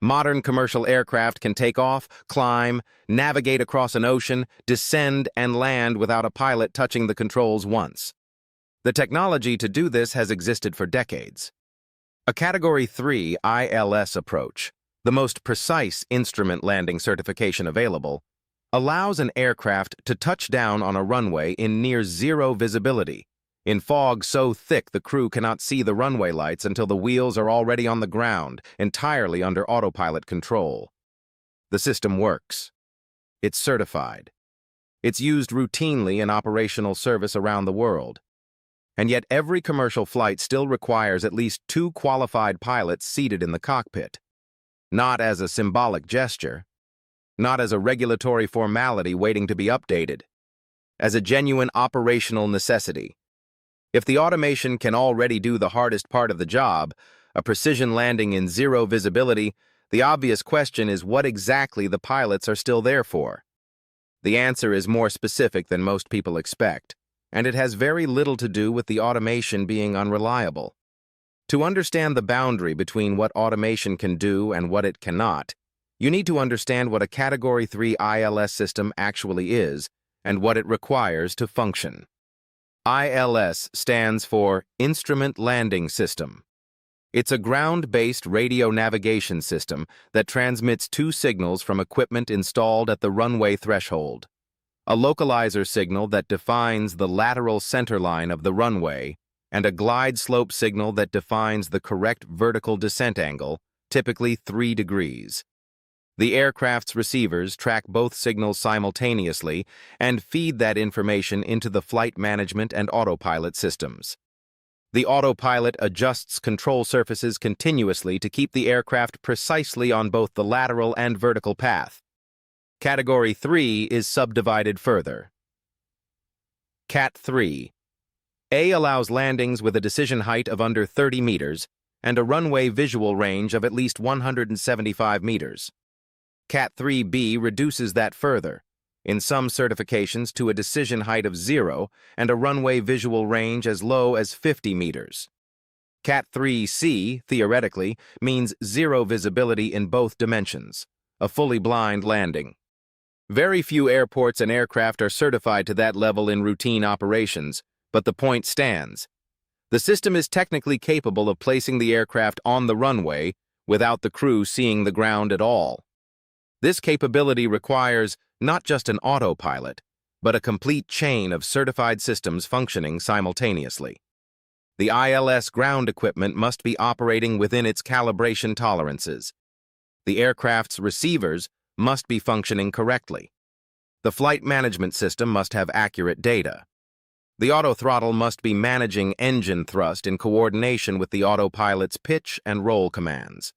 Modern commercial aircraft can take off, climb, navigate across an ocean, descend, and land without a pilot touching the controls once. The technology to do this has existed for decades. A Category 3 ILS approach, the most precise instrument landing certification available, allows an aircraft to touch down on a runway in near zero visibility, in fog so thick the crew cannot see the runway lights until the wheels are already on the ground, entirely under autopilot control. The system works. It's certified. It's used routinely in operational service around the world. And yet every commercial flight still requires at least 2 qualified pilots seated in the cockpit. Not as a symbolic gesture, not as a regulatory formality waiting to be updated, as a genuine operational necessity. If the automation can already do the hardest part of the job, a precision landing in zero visibility, the obvious question is what exactly the pilots are still there for. The answer is more specific than most people expect, and it has very little to do with the automation being unreliable. To understand the boundary between what automation can do and what it cannot, you need to understand what a Category 3 ILS system actually is and what it requires to function. ILS stands for Instrument Landing System. It's a ground-based radio navigation system that transmits 2 signals from equipment installed at the runway threshold. A localizer signal that defines the lateral centerline of the runway, and a glide slope signal that defines the correct vertical descent angle, typically 3 degrees. The aircraft's receivers track both signals simultaneously and feed that information into the flight management and autopilot systems. The autopilot adjusts control surfaces continuously to keep the aircraft precisely on both the lateral and vertical path. Category 3 is subdivided further. Cat 3. A allows landings with a decision height of under 30 meters and a runway visual range of at least 175 meters. Cat 3B reduces that further, in some certifications to a decision height of 0 and a runway visual range as low as 50 meters. Cat 3C, theoretically, means 0 visibility in both dimensions, a fully blind landing. Very few airports and aircraft are certified to that level in routine operations, but the point stands. The system is technically capable of placing the aircraft on the runway without the crew seeing the ground at all. This capability requires not just an autopilot, but a complete chain of certified systems functioning simultaneously. The ILS ground equipment must be operating within its calibration tolerances. The aircraft's receivers must be functioning correctly. The flight management system must have accurate data. The autothrottle must be managing engine thrust in coordination with the autopilot's pitch and roll commands.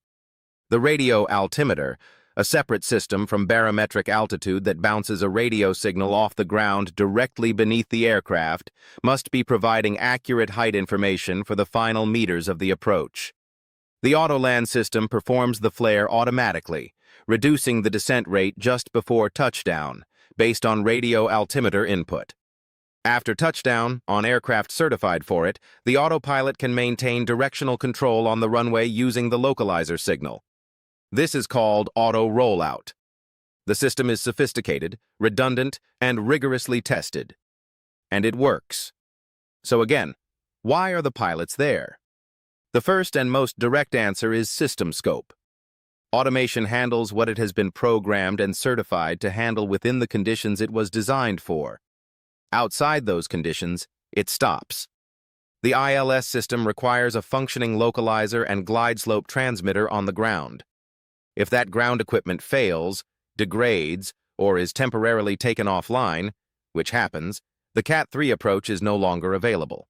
The radio altimeter, a separate system from barometric altitude that bounces a radio signal off the ground directly beneath the aircraft, must be providing accurate height information for the final meters of the approach. The Autoland system performs the flare automatically, reducing the descent rate just before touchdown, based on radio altimeter input. After touchdown, on aircraft certified for it, the autopilot can maintain directional control on the runway using the localizer signal. This is called auto rollout. The system is sophisticated, redundant, and rigorously tested. And it works. So again, why are the pilots there? The first and most direct answer is system scope. Automation handles what it has been programmed and certified to handle within the conditions it was designed for. Outside those conditions, it stops. The ILS system requires a functioning localizer and glide slope transmitter on the ground. If that ground equipment fails, degrades, or is temporarily taken offline, which happens, the Cat 3 approach is no longer available.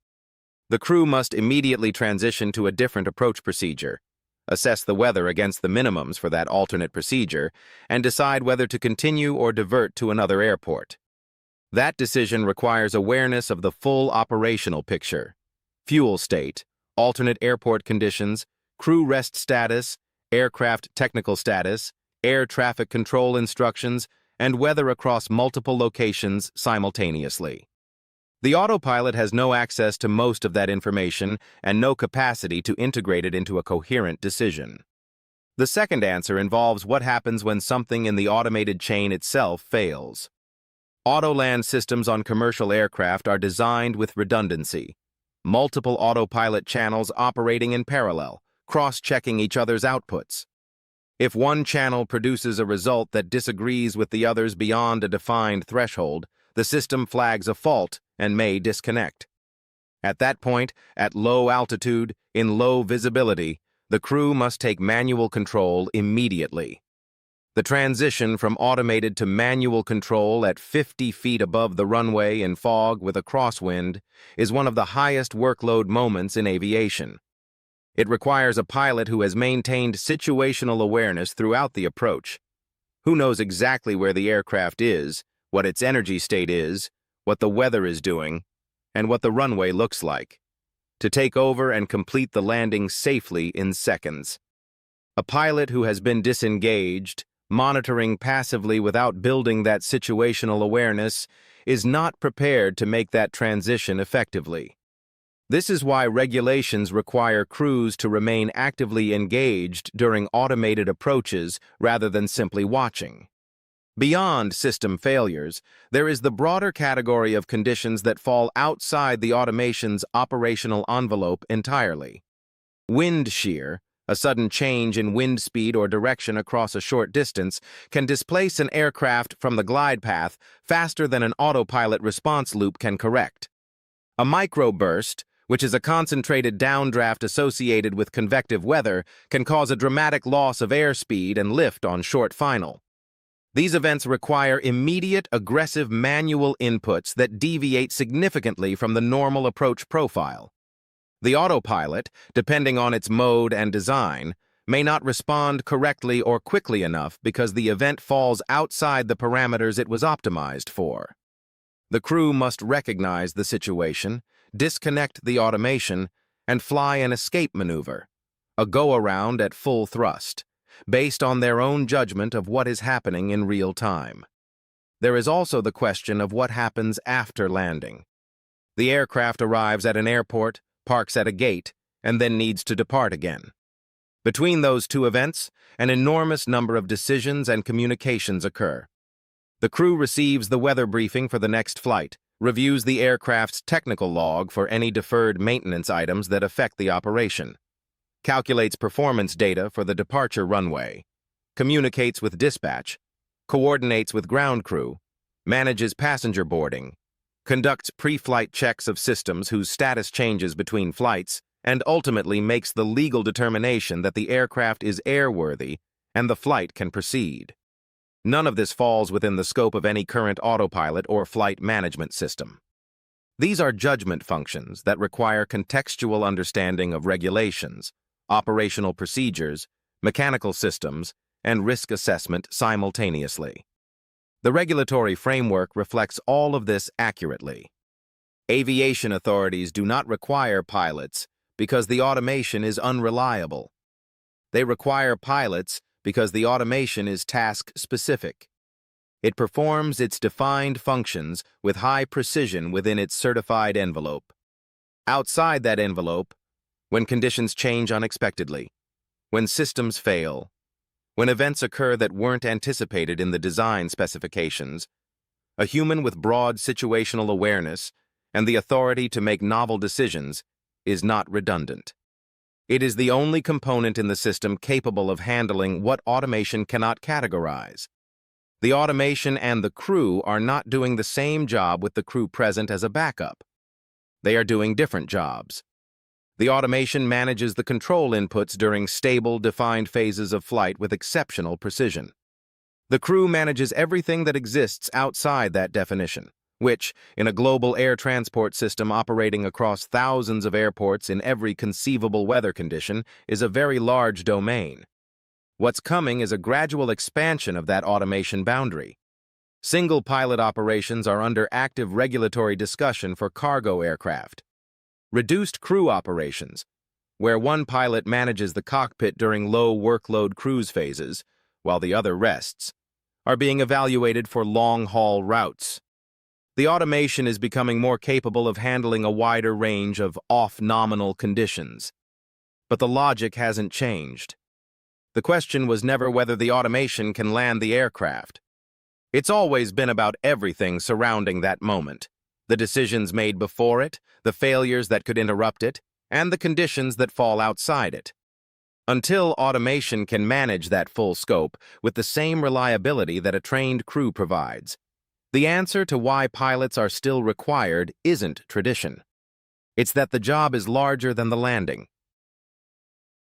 The crew must immediately transition to a different approach procedure, assess the weather against the minimums for that alternate procedure, and decide whether to continue or divert to another airport. That decision requires awareness of the full operational picture: fuel state, alternate airport conditions, crew rest status, aircraft technical status, air traffic control instructions, and weather across multiple locations simultaneously. The autopilot has no access to most of that information and no capacity to integrate it into a coherent decision. The second answer involves what happens when something in the automated chain itself fails. Autoland systems on commercial aircraft are designed with redundancy. Multiple autopilot channels operating in parallel, cross-checking each other's outputs. If one channel produces a result that disagrees with the others beyond a defined threshold, the system flags a fault and may disconnect. At that point, at low altitude, in low visibility, the crew must take manual control immediately. The transition from automated to manual control at 50 feet above the runway in fog with a crosswind is one of the highest workload moments in aviation. It requires a pilot who has maintained situational awareness throughout the approach, who knows exactly where the aircraft is, what its energy state is, what the weather is doing, and what the runway looks like, to take over and complete the landing safely in seconds. A pilot who has been disengaged, monitoring passively without building that situational awareness, is not prepared to make that transition effectively. This is why regulations require crews to remain actively engaged during automated approaches rather than simply watching. Beyond system failures, there is the broader category of conditions that fall outside the automation's operational envelope entirely. Wind shear, a sudden change in wind speed or direction across a short distance, can displace an aircraft from the glide path faster than an autopilot response loop can correct. A microburst, which is a concentrated downdraft associated with convective weather, can cause a dramatic loss of airspeed and lift on short final. These events require immediate, aggressive manual inputs that deviate significantly from the normal approach profile. The autopilot, depending on its mode and design, may not respond correctly or quickly enough because the event falls outside the parameters it was optimized for. The crew must recognize the situation, disconnect the automation, and fly an escape maneuver, a go-around at full thrust, based on their own judgment of what is happening in real time. There is also the question of what happens after landing. The aircraft arrives at an airport, parks at a gate, and then needs to depart again. Between those two events, an enormous number of decisions and communications occur. The crew receives the weather briefing for the next flight, reviews the aircraft's technical log for any deferred maintenance items that affect the operation, calculates performance data for the departure runway, communicates with dispatch, coordinates with ground crew, manages passenger boarding, conducts pre-flight checks of systems whose status changes between flights, and ultimately makes the legal determination that the aircraft is airworthy and the flight can proceed. None of this falls within the scope of any current autopilot or flight management system. These are judgment functions that require contextual understanding of regulations, operational procedures, mechanical systems, and risk assessment simultaneously. The regulatory framework reflects all of this accurately. Aviation authorities do not require pilots because the automation is unreliable. They require pilots because the automation is task-specific. It performs its defined functions with high precision within its certified envelope. Outside that envelope, when conditions change unexpectedly, when systems fail, when events occur that weren't anticipated in the design specifications, a human with broad situational awareness and the authority to make novel decisions is not redundant. It is the only component in the system capable of handling what automation cannot categorize. The automation and the crew are not doing the same job with the crew present as a backup. They are doing different jobs. The automation manages the control inputs during stable, defined phases of flight with exceptional precision. The crew manages everything that exists outside that definition, which, in a global air transport system operating across thousands of airports in every conceivable weather condition, is a very large domain. What's coming is a gradual expansion of that automation boundary. Single pilot operations are under active regulatory discussion for cargo aircraft. Reduced crew operations, where one pilot manages the cockpit during low workload cruise phases, while the other rests, are being evaluated for long-haul routes. The automation is becoming more capable of handling a wider range of off-nominal conditions. But the logic hasn't changed. The question was never whether the automation can land the aircraft. It's always been about everything surrounding that moment. The decisions made before it, the failures that could interrupt it, and the conditions that fall outside it. Until automation can manage that full scope with the same reliability that a trained crew provides, the answer to why pilots are still required isn't tradition. It's that the job is larger than the landing.